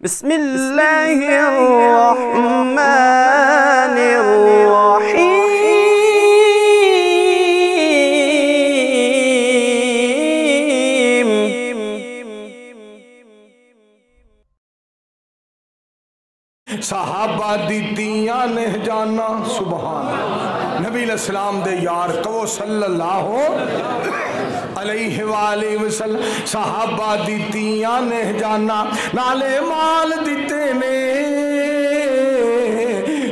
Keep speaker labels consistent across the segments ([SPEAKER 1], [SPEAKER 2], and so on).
[SPEAKER 1] بسم اللہ الرحمن الرحیم
[SPEAKER 2] صحابہ دیتیاں نے جانا سبحان نبی علیہ السلام دے یار کو صلی اللہ علیہ وآلہ وسلم صحابہ دیتیاں نے جانا نالے مال دیتے نے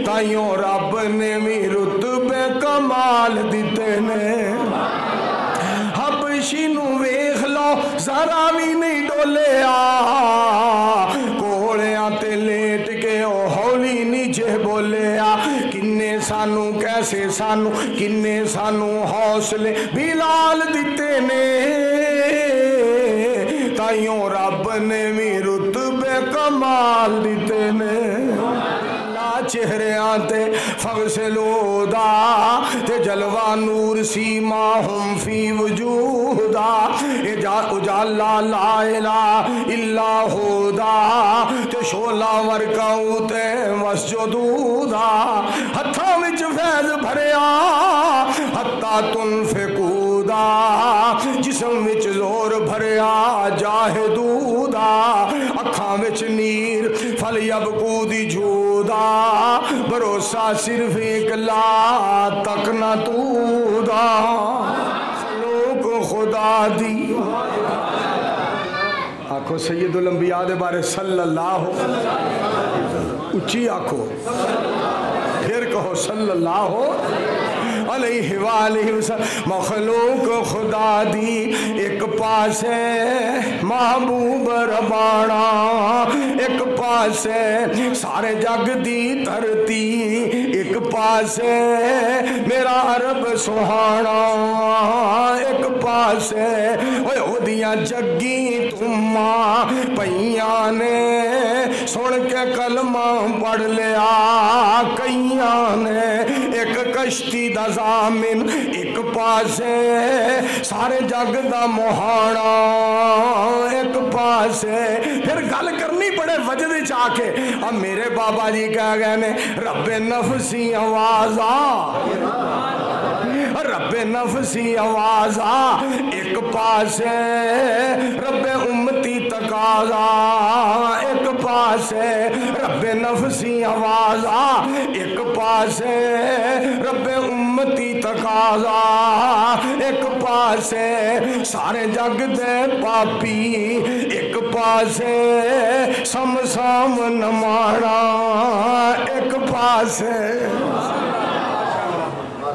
[SPEAKER 2] تائیوں رب نے بھی رتبے کمال دیتے نے حبشی نو ویخ لو ذرا بھی نہیں ڈولیا کوڑیاں تے لیٹ کے او ہولی نیچے بولیا کنے سانو کیسے سانو کنے سانو حوصلے بلال دیتے نے تائیوں رب نے بھی رتبے کمال دیتے نے چہرے آتے فغسلودا تے جلوہ نور سیماہم فی وجودا اجالا لا الہ الا ہودا تے شولا ورکاؤ تے مسجدودا ہتھا وچ فیض بھریا حتی تنفقودا جسم وچ زور بھریا جاہدودا اکھاں وچ نیر فلیبکو دی جھودا بھروسہ صرف ایک لا تک نہ تو دا لوگ خدا دی آنکھو سید الانبیاء دے بارے صلی اللہ اچھی آنکھو پھر کہو صلی اللہ علیہ وآلہ وسلم مخلوق خدا دی ایک پاس ہے محبوب ربانا ایک پاس ہے سارے جگ دی دھرتی ایک پاس ہے میرا عرب سہانا ایک پاس ہے او دیاں جگی تمہاں پہیاں نے سن کے کلمہ پڑھ لیا کئیاں نے ایک کشتی دا زامن ایک پاسے سارے جگ دا مہانا ایک پاسے پھر گل کرنی پڑے وجد چاہ کے اب میرے بابا جی کہہ گئے نے رب نفسی آوازا رب نفسی آوازا ایک پاسے رب امتی تقاضا ایک پاسے رب نفسی آوازا ایک پاسے رب امتی تقاضا ایک پاسے سارے جگ دے پاپی ایک پاسے سم نمانا ایک پاسے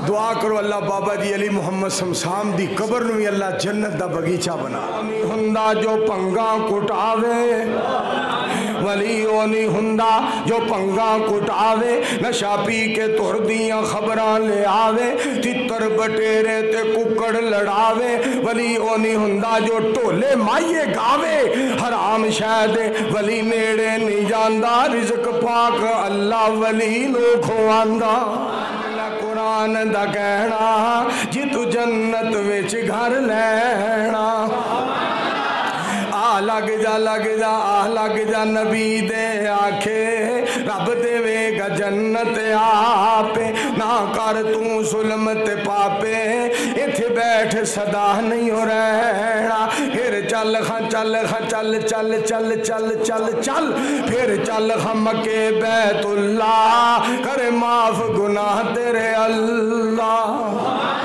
[SPEAKER 2] دعا کرو اللہ بابا جی علی محمد سمسام دی قبر نوی اللہ جنت دا بگیچہ بنا ہندہ جو پنگاں کٹاوے ولی اونی ہندہ جو پنگاں کٹاوے نشا پی کے تور دیاں خبران لے آوے تیتر بٹیرے تے ککڑ لڑاوے ولی اونی ہندہ جو ٹولے مائیے گاوے حرام شہدے ولی نیڑے نہیں جاندہ رزق پاک اللہ ولی نو کھواندہ قرآن دا کہنا جی تو جنت وچ گھر لینا لگ جا نبی دے آکھے رب دے وے گا جنت آپے نہ کر تو ظلمت پاپے اتھے بیٹھ صدا نہیں ہو رہنا پھر چل پھر چل مکے بیت اللہ کرے معاف گناہ تیرے اللہ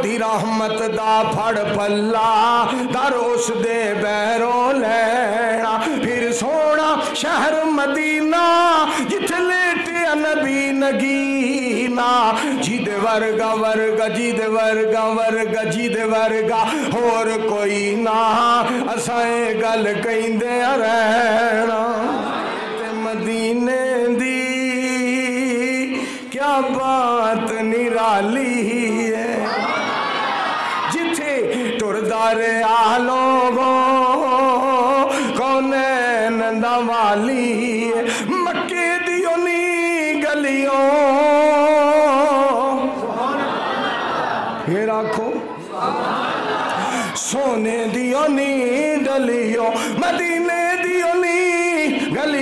[SPEAKER 2] دی رحمت دا پھڑ پلا در اس دے بیروں لینا پھر سونا شہر مدینہ جتھے لیٹے نبی نگینا جیدے ورگا اور کوئی نہ اسائیں گل کہیں دے رہنا مدینے دی کیا بات نرالی ہے ٹردارے آلوگوں کونین دوالی مکے دیوں نی گلیوں یہ رکھو سونے دیوں نی ڈلیوں مدینے دیوں نی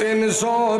[SPEAKER 2] 300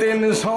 [SPEAKER 2] 300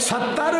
[SPEAKER 2] 70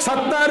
[SPEAKER 2] 70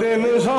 [SPEAKER 2] 300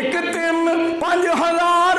[SPEAKER 2] 1-3-5,000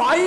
[SPEAKER 2] 22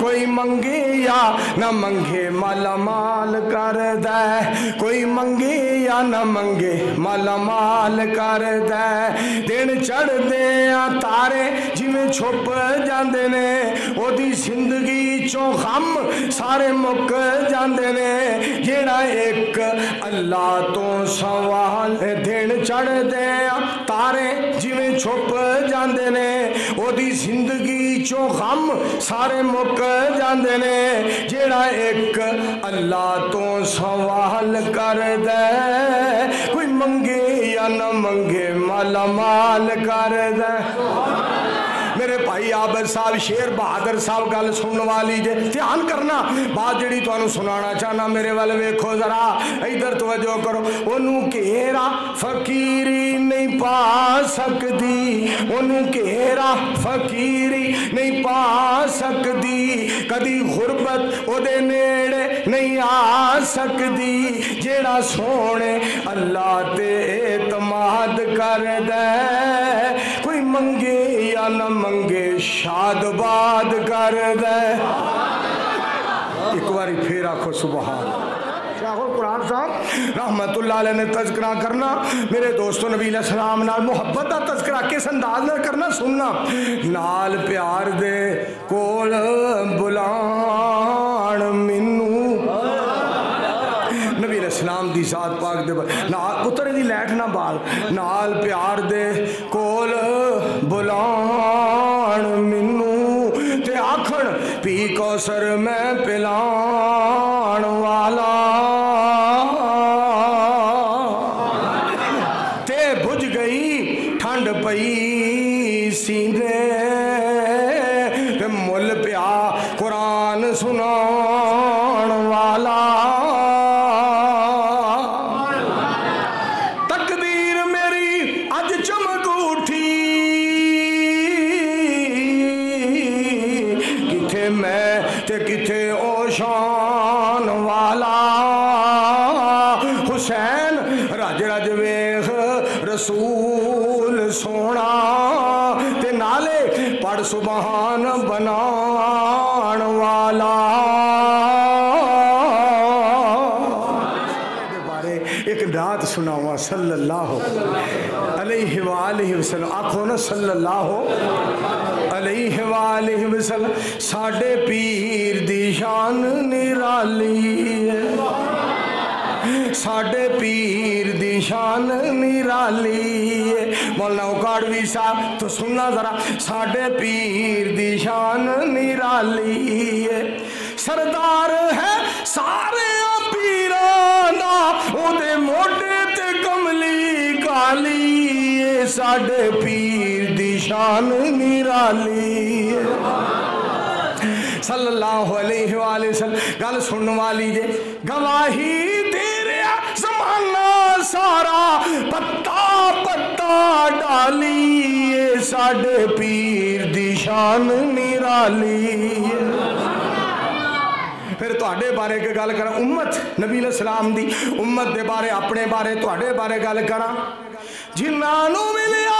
[SPEAKER 2] کوئی منگے یا نہ منگے مالا مال کر دے کوئی منگے یا نہ منگے مالا مال کر دے دن چڑھ دے تارے جویں چھپ جاندے نے او دی زندگی چوں غم سارے مک جاندے نے جیڑا ایک اللہ تو سوال دن چڑھ دے تارے جویں چھپ جاندے نے او دی زندگی چوں غم سارے مک جاندے نے جیڑا ایک اللہ تو سوال کر دے کوئی منگے یا نہ منگے مالا مال کر دے میرے بھائی عابد صاحب شیر بہادر صاحب گل سننے والی جے دھیان کرنا بات جڑی تانوں سنانا چاہنا میرے ول ویکھو ذرا ادھر توجہ کرو اونوں گھیرا فقیری نہیں پا سکدی اونوں گھیرا فقیری نہیں پا سکدی کدی غربت او دے نیڑے نہیں آ سکدی جیڑا سونے اللہ تے اعتماد کر دے کوئی منگے یا نہ منگے شاد باد کر دے ایک باری پھر آکھو سبحان شاہ قرآن صاحب رحمت اللہ علیہ نے تذکرہ کرنا میرے دوستو نبی علیہ السلام نال محبت دا تذکرہ کس انداز نال کرنا سننا نال پیار دے کول بلان منو نبی علیہ السلام دی ذات پاک دے نال اترے دی لیٹ نہ بال نال پیار دے کول بلان منو تے آکھن پی کوثر میں پلان والا تے بجھ گئی ٹھنڈ پئی سینے تے مل پیا قرآن سنان والا تقدیر میری اج چمک اٹھی کتھے میں تے کتھے او شان والا حسین رج رج ویخ رسول سونا تے نالے پڑھ سبحان بنان والا ایک نعت سناوا صلی اللہ علیہ وآلہ وسلم آکھو نا صلی اللہ علیہ وآلہ وسلم ساڑھے پیر دی شان نرالی ہے ساڑھے پیر دی شان نرالی ہے مولانا اکاڑوی صاحب تو سننا ذرا ساڑھے پیر دی شان نرالی ہے سردار ہے سارے پیرانا او دے موٹے تے کملی کالی ساڑھے پیر دی شان نرالی صلی اللہ علیہ وآلہ وسلم گل سننے والی جے گواہی تیرے زمانہ سارا پتا پتا ڈالی ساڑھے پیر دی شان نرالی پھر تواڈے بارے کے گل کراں امت نبی علیہ السلام دی امت دے بارے اپنے بارے تواڈے بارے گل کراں جنہاں نو ملیا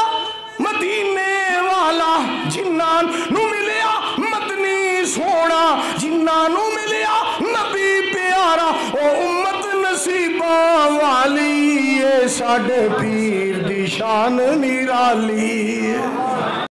[SPEAKER 2] مدینے والا جنہاں نو ملیا مدنی سونا جنہاں نو ملیا نبی پیارا او امت نصیباں والی ساڈے پیر دی شان نرالی